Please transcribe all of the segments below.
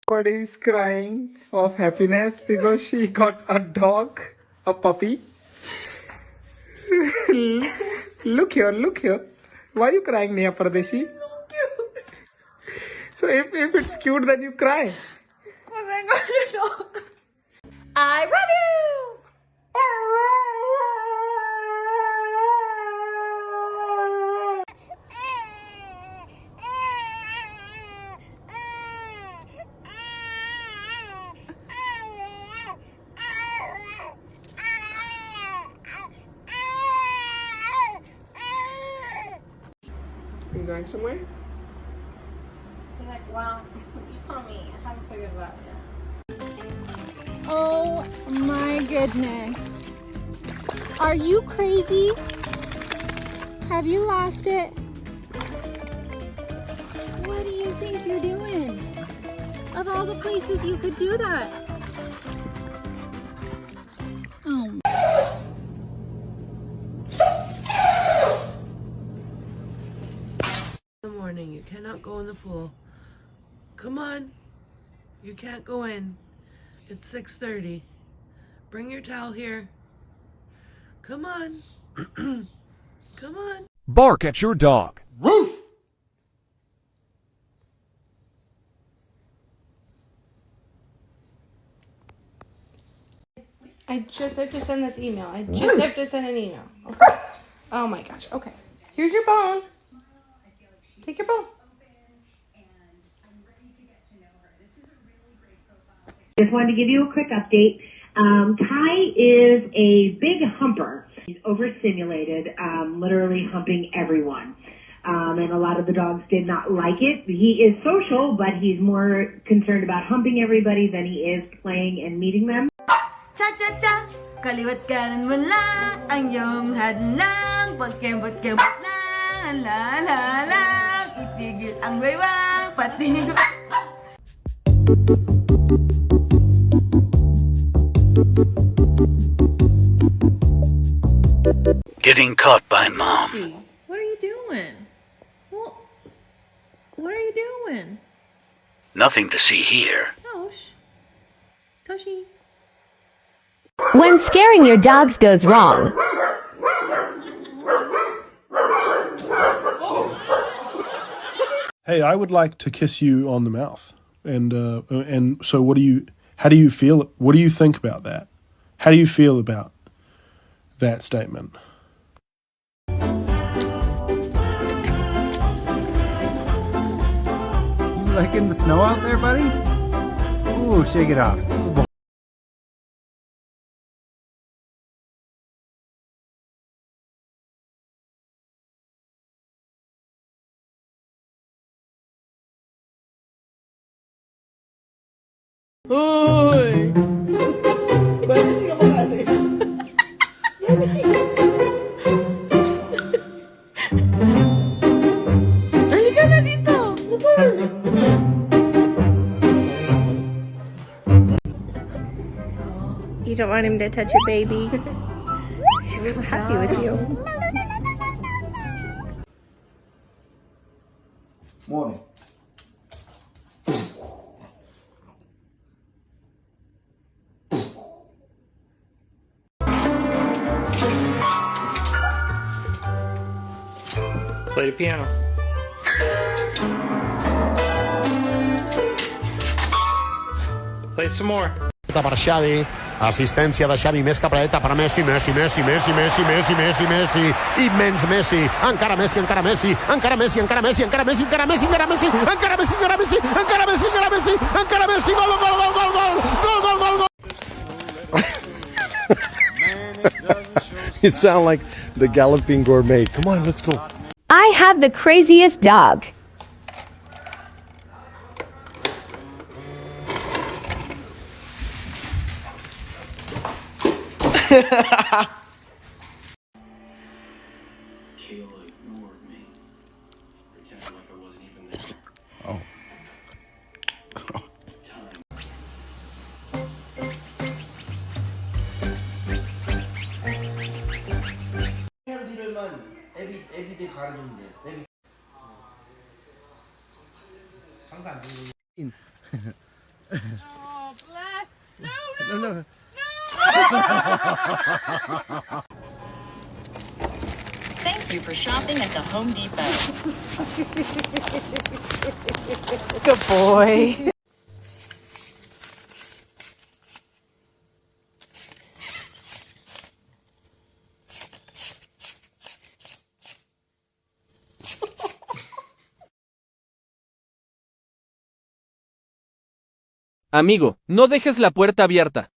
But is crying of happiness because she got a dog, a puppy. Look here, look here. Why are you crying, Neha Pardesi? So cute. So if it's cute, then you cry. Oh my god, I love you. You going somewhere? You're like, well, you tell me. I haven't figured it out yet. Oh my goodness. Are you crazy? Have you lost it? What do you think you're doing? Of all the places you could do that. Oh. In the morning, you cannot go in the pool. Come on. You can't go in. It's 6:30. Bring your towel here. Come on. Come on. Bark at your dog. Roof! I just have to send this email. I just have to send an email. Okay. Oh my gosh. Okay. Here's your bone. Take your bone. Just wanted to give you a quick update. Kai is a big humper. He's overstimulated, literally humping everyone. And a lot of the dogs did not like it. He is social, but he's more concerned about humping everybody than he is playing and meeting them. Cha-cha-cha, kaliwat kanan mo lang, ang iyong hadlang, pagkembot-kembot lang, la-la-lang, itigil ang waywang, pati... Getting caught by mom. What are you doing? Well, what are you doing? Nothing to see here. Tosh. Toshi. When scaring your dogs goes wrong. Hey, I would like to kiss you on the mouth. And so how do you feel? What do you think about that? How do you feel about that statement? You liking the snow out there, buddy? Ooh, shake it off. Uy! Bakit ka mag-alis? Halika na dito. You don't want him to touch your baby. He's so happy with you. Morning. Play the piano. Play some more. Per Xavi, assistència de Xavi, més capradeta per Messi, Messi, Messi, Messi, Messi, Messi, Messi, Messi, immens Messi, encara Messi, encara Messi, encara Messi, encara Messi, encara Messi, encara Messi, encara Messi, encara Messi, encara Messi, encara Messi, encara Messi, encara Messi, gol, gol, gol, gol, gol, gol, gol, gol, gol. You sound like the galloping gourmet. Come on, let's go. I have the craziest dog. Oh, bless. No, No, no. Thank you for shopping at the Home Depot. Good boy. Amigo, no dejes la puerta abierta.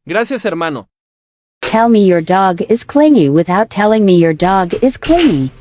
Gracias, hermano. Tell me your dog is clingy without telling me your dog is clingy.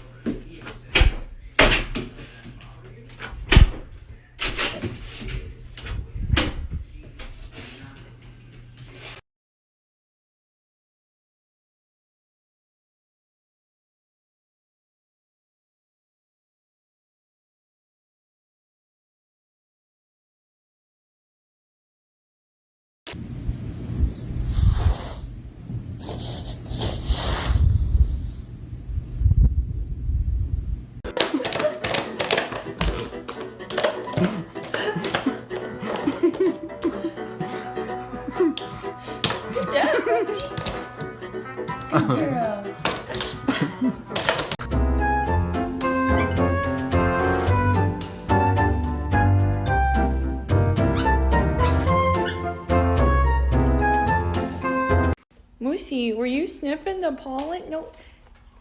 Moosey, were you sniffing the pollen? No.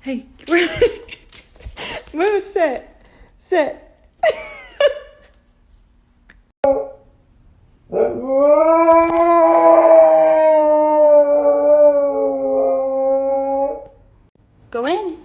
Hey. Moose, sit. Sit. Go in.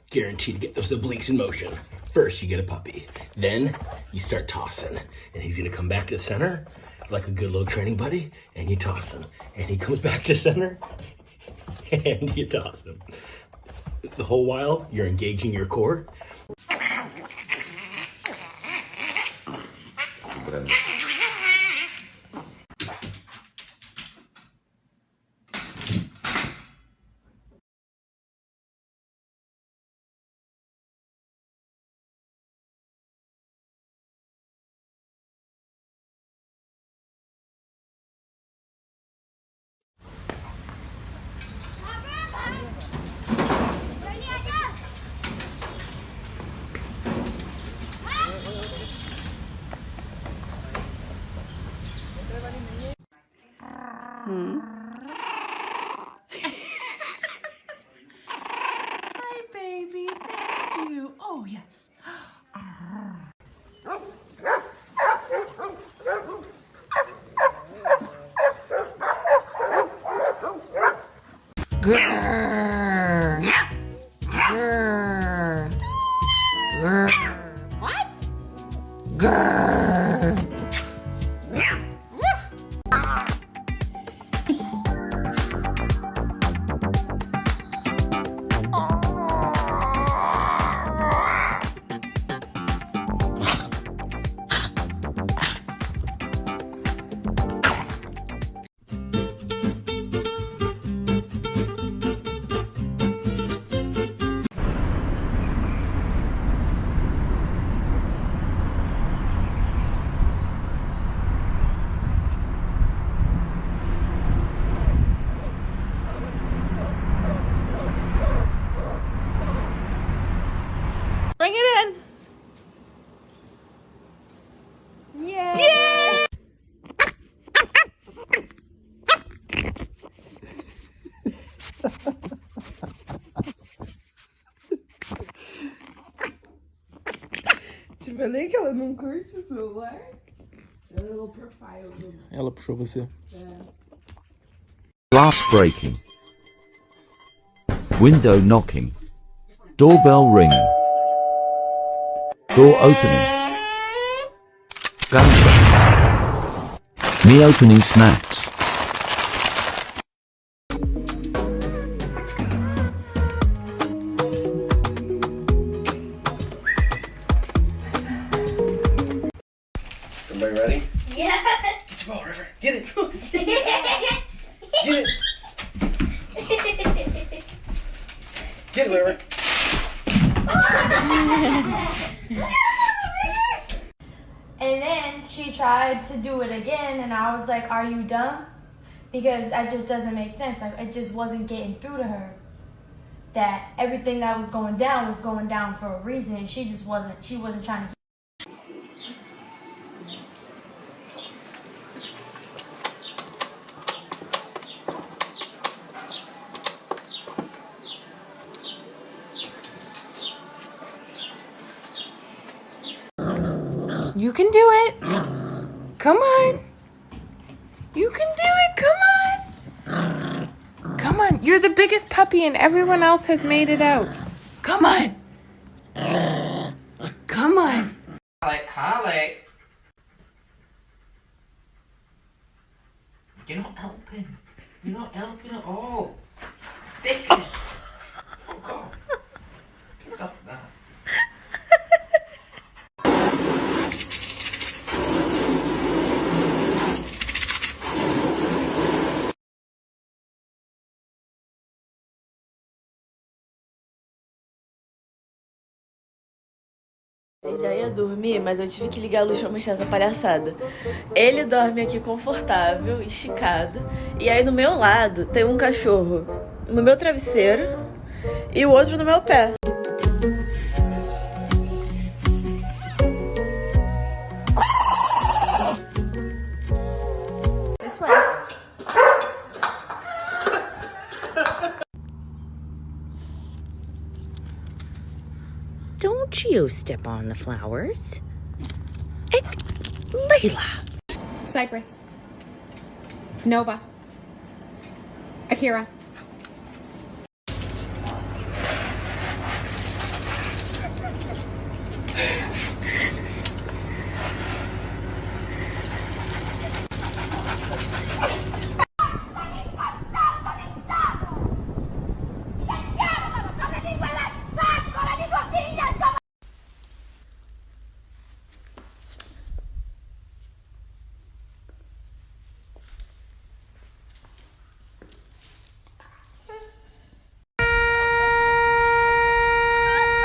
Guaranteed to get those obliques in motion. First, you get a puppy. Then, you start tossing. And he's going to come back to the center like a good little training buddy. And you toss him. And he comes back to center. And you toss him. The whole while, you're engaging your core. yes. Grrr. Grrr. Grrr. What? Grrr. Bring it in. Yay! Te falei que ela não curte o celular? Ela é low profile. Ela puxou você. Glass breaking. Window knocking. Doorbell ringing. Door opening. Gunshot. Me opening snacks. Everybody ready? Yeah. Get your ball, River. Get it. Get it. Get it, River. And then she tried to do it again, and I was like, are you dumb? Because that just doesn't make sense. Like, it just wasn't getting through to her that everything that was going down for a reason. She wasn't trying to. You can do it. Come on. You can do it. Come on. Come on. You're the biggest puppy and everyone else has made it out. Come on. Come on. Holly. You're not helping. You're not helping at all. Dick. Fuck off. Piss off that. Eu já ia dormir, mas eu tive que ligar a luz pra mostrar essa palhaçada. Ele dorme aqui confortável, esticado. E aí no meu lado tem um cachorro no meu travesseiro e o outro no meu pé. This way. Don't you step on the flowers. It's Layla. Cypress. Nova. Akira.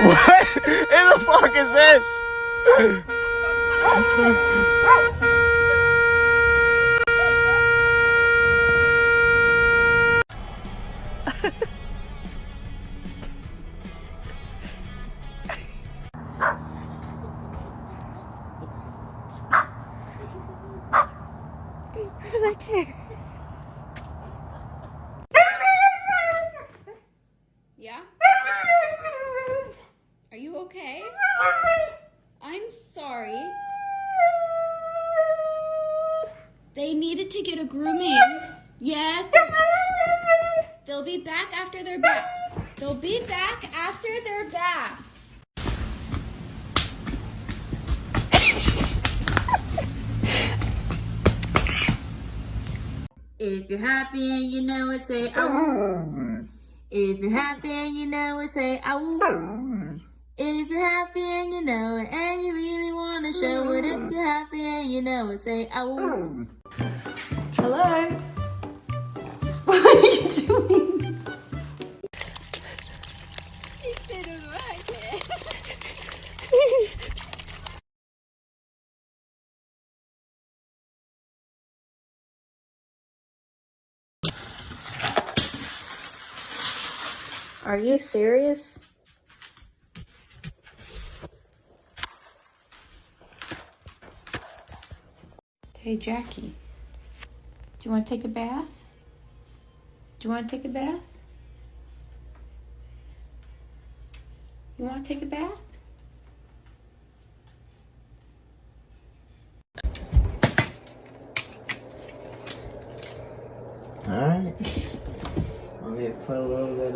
What in the fuck is this? Yeah? Are you okay? okay? I'm sorry. They needed to get a grooming. Yes. They'll be back after their bath. They'll be back after their bath. If you're happy and you know it, say ow. If you're happy and you know it, say ow. If you're happy and you know it, and you really want to show it. If you're happy and you know it, say ow. Hello? What are you doing? He didn't like it. Are you serious? Hey, Jackie. Do you want to take a bath? Do you want to take a bath? You want to take a bath? Alright. I'm gonna put a little bit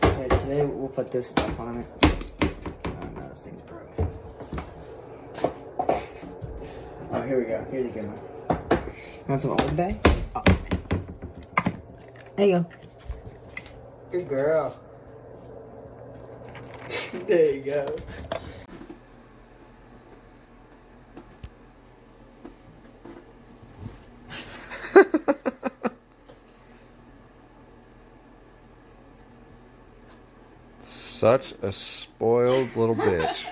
here today we'll put this stuff on it. Oh no, this thing's broken. Oh, here we go. Here's a good one. Want some Old Bay? Oh. There you go. Good girl. There you go. Such a spoiled little bitch.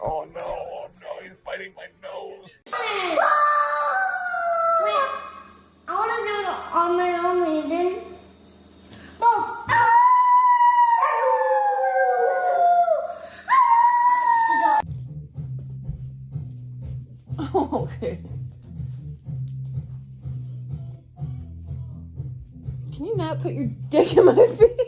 Oh no, he's biting my nose. Wait, I want to do it on my own, Landon. Oh, okay. Can you not put your dick in my face?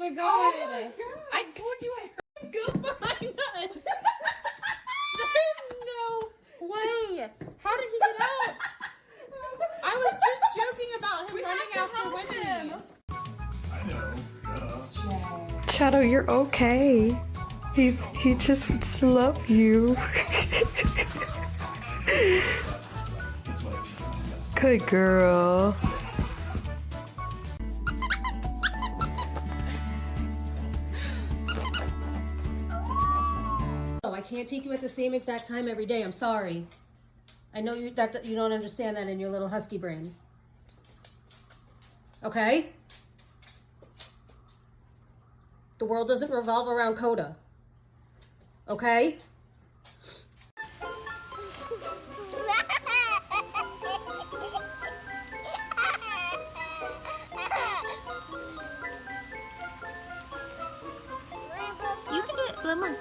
Oh my god. I told you I heard go behind us. There's no way. How did he get out? I was just joking about him running after Wendy. Shadow, you're okay. He just wants to love you. Good girl. Oh, I can't take you at the same exact time every day. I'm sorry. I know you don't understand that in your little husky brain. Okay? The world doesn't revolve around Coda. Okay? You can do it, Glimmer.